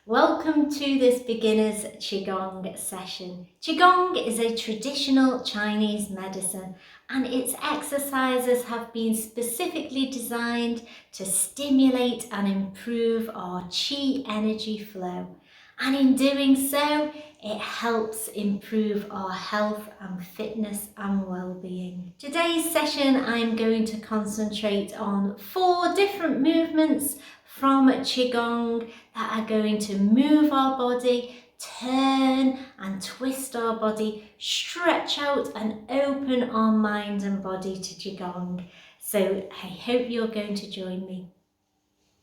Welcome to this beginner's Qigong session. Qigong is a traditional Chinese medicine and its exercises have been specifically designed to stimulate and improve our Qi energy flow. And in doing so, it helps improve our health and fitness and well-being. Today's session, I'm going to concentrate on 4 different movements from Qigong that are going to move our body, turn and twist our body, stretch out and open our mind and body to Qigong. So I hope you're going to join me.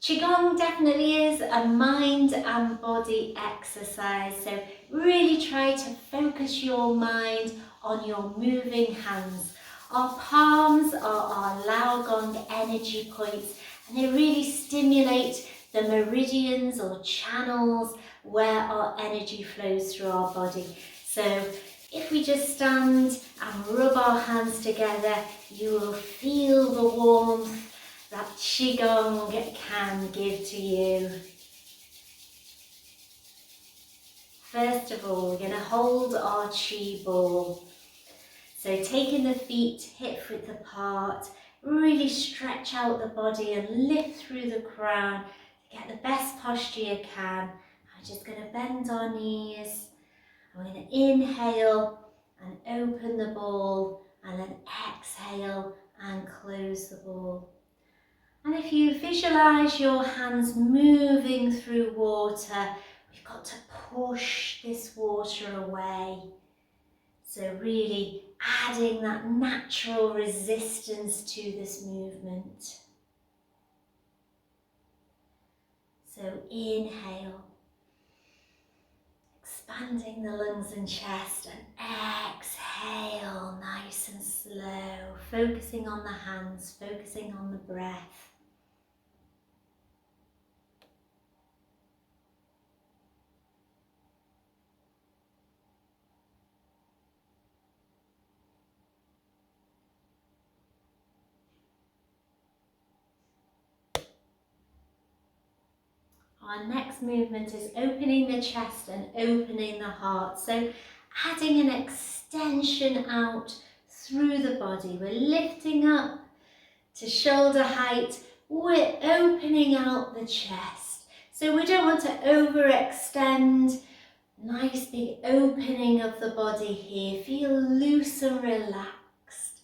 Qigong definitely is a mind and body exercise, so really try to focus your mind on your moving hands. Our palms are our Laogong energy points and they really stimulate the meridians or channels where our energy flows through our body. So if we just stand and rub our hands together, you will feel the warmth that Qigong can give to you. First of all, we're going to hold our Qi ball. So taking the feet hip width apart, really stretch out the body and lift through the crown to get the best posture you can. I'm just going to bend our knees. I'm going to inhale and open the ball and then exhale and close the ball. And if you visualize your hands moving through water, we've got to push this water away. So really adding that natural resistance to this movement. So inhale, expanding the lungs and chest, and exhale nice and slow, focusing on the hands, focusing on the breath. Our next movement is opening the chest and opening the heart. So adding an extension out through the body. We're lifting up to shoulder height. We're opening out the chest. So we don't want to overextend. Nice big opening of the body here. Feel loose and relaxed.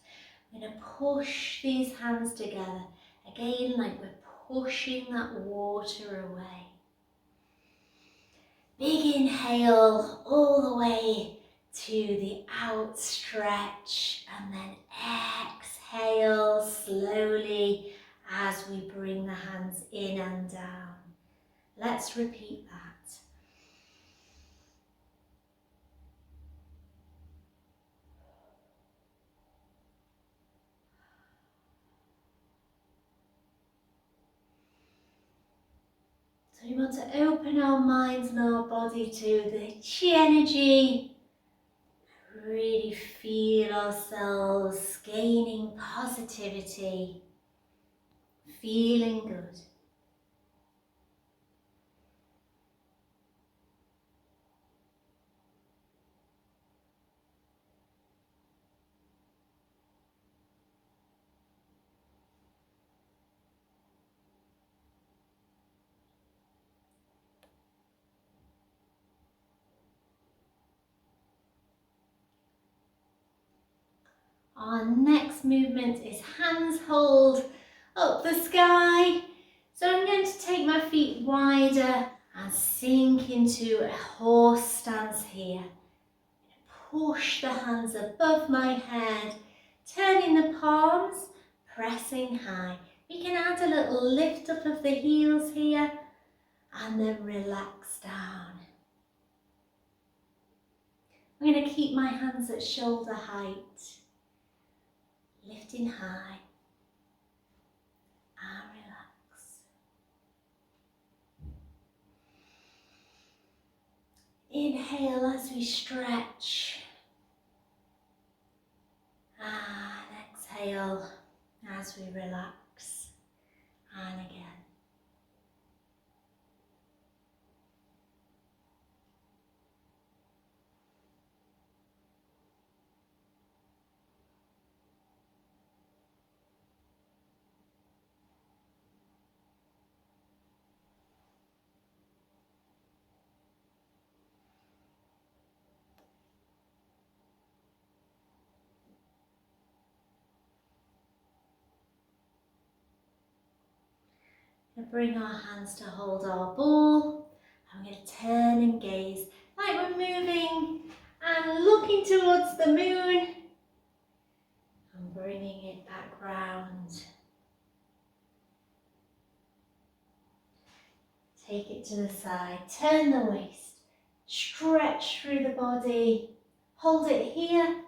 We're going to push these hands together. Again, like we're pushing that water away. Big inhale all the way to the outstretch and then exhale slowly as we bring the hands in and down. Let's repeat that. So we want to open our minds and our body to the Qi energy. Really feel ourselves gaining positivity, feeling good. Our next movement is hands hold up the sky. So I'm going to take my feet wider and sink into a horse stance here. Push the hands above my head, turning the palms, pressing high. We can add a little lift up of the heels here and then relax down. I'm going to keep my hands at shoulder height. Lifting high and relax. Inhale as we stretch and exhale as we relax, and again. Bring our hands to hold our ball. I'm going to turn and gaze like we're moving and looking towards the moon and bringing it back round. Take it to the side, turn the waist, stretch through the body, hold it here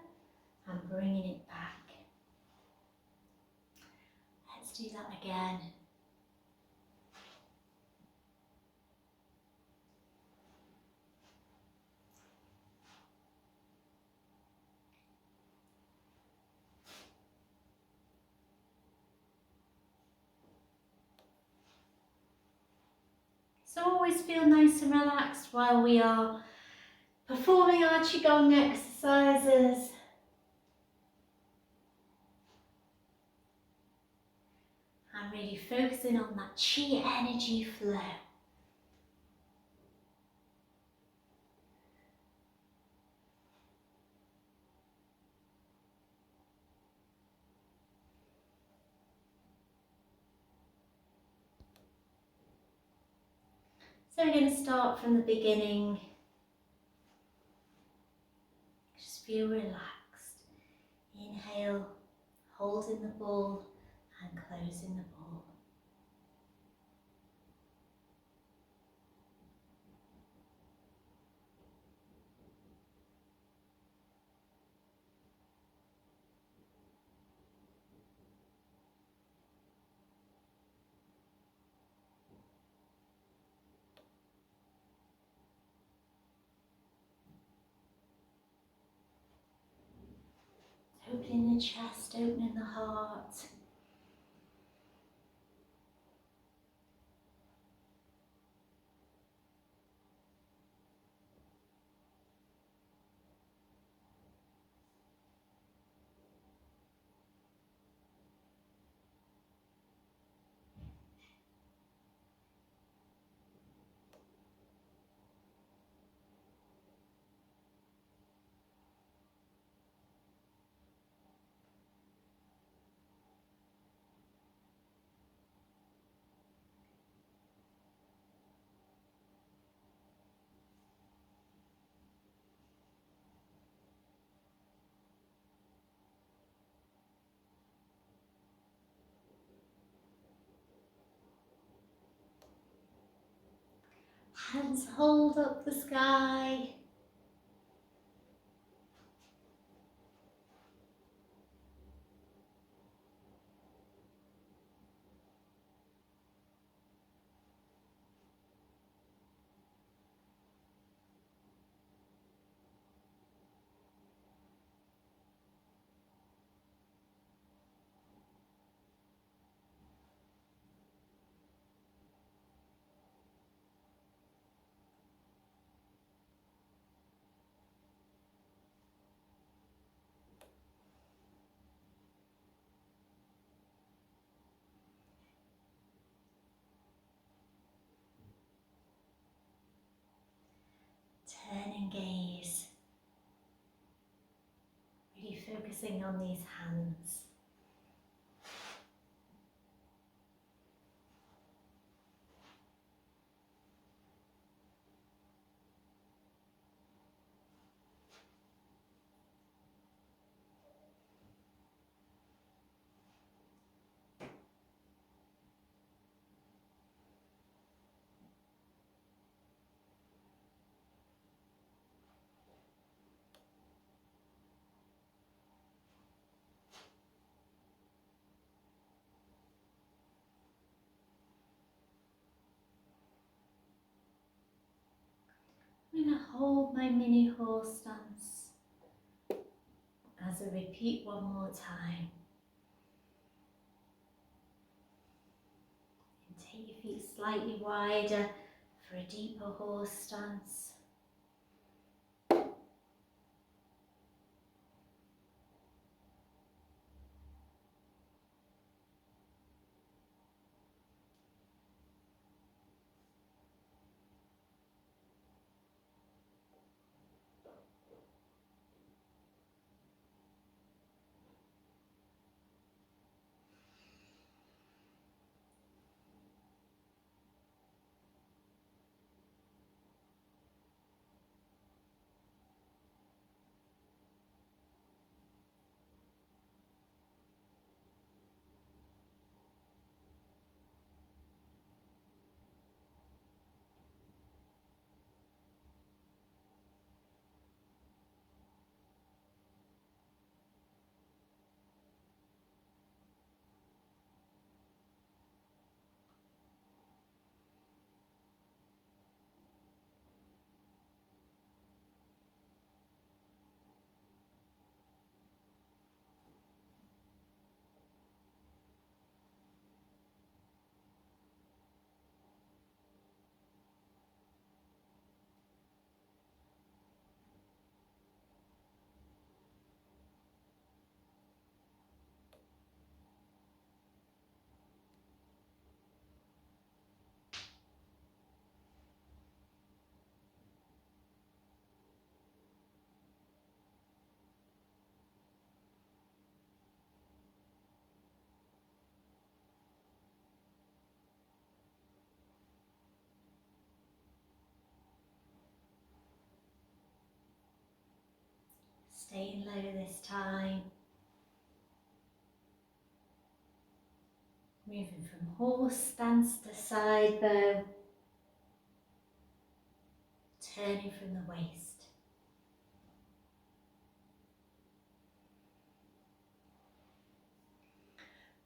and bringing it back. Let's do that again. So always feel nice and relaxed while we are performing our Qigong exercises. And really focusing on that Qi energy flow. So we're going to start from the beginning. Just feel relaxed. Inhale, holding the ball and closing the ball. Opening the chest, opening the heart. Hands hold up the sky. Turn and gaze. Really focusing on these hands. I'm going to hold my mini horse stance as I repeat one more time. And take your feet slightly wider for a deeper horse stance. Staying low this time. Moving from horse stance to side bow. Turning from the waist.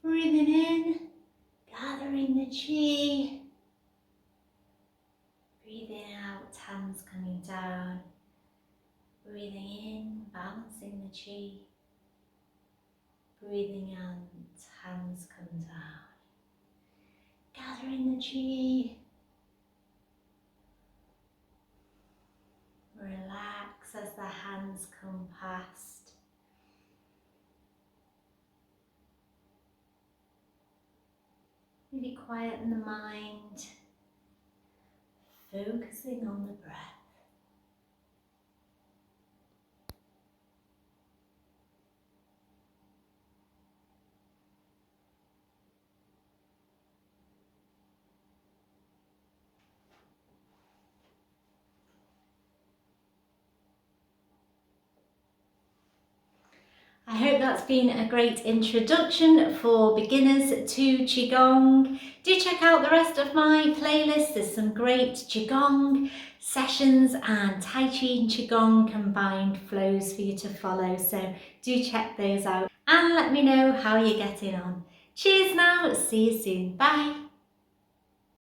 Breathing in, gathering the chi. Breathing out, hands coming down. Breathing in, balancing the chi. Breathing out, hands come down. Gathering the chi. Relax as the hands come past. Really quieten the mind. Focusing on the breath. I hope that's been a great introduction for beginners to Qigong. Do check out the rest of my playlist. There's some great Qigong sessions and Tai Chi and Qigong combined flows for you to follow. So do check those out and let me know how you're getting on. Cheers now, see you soon, bye.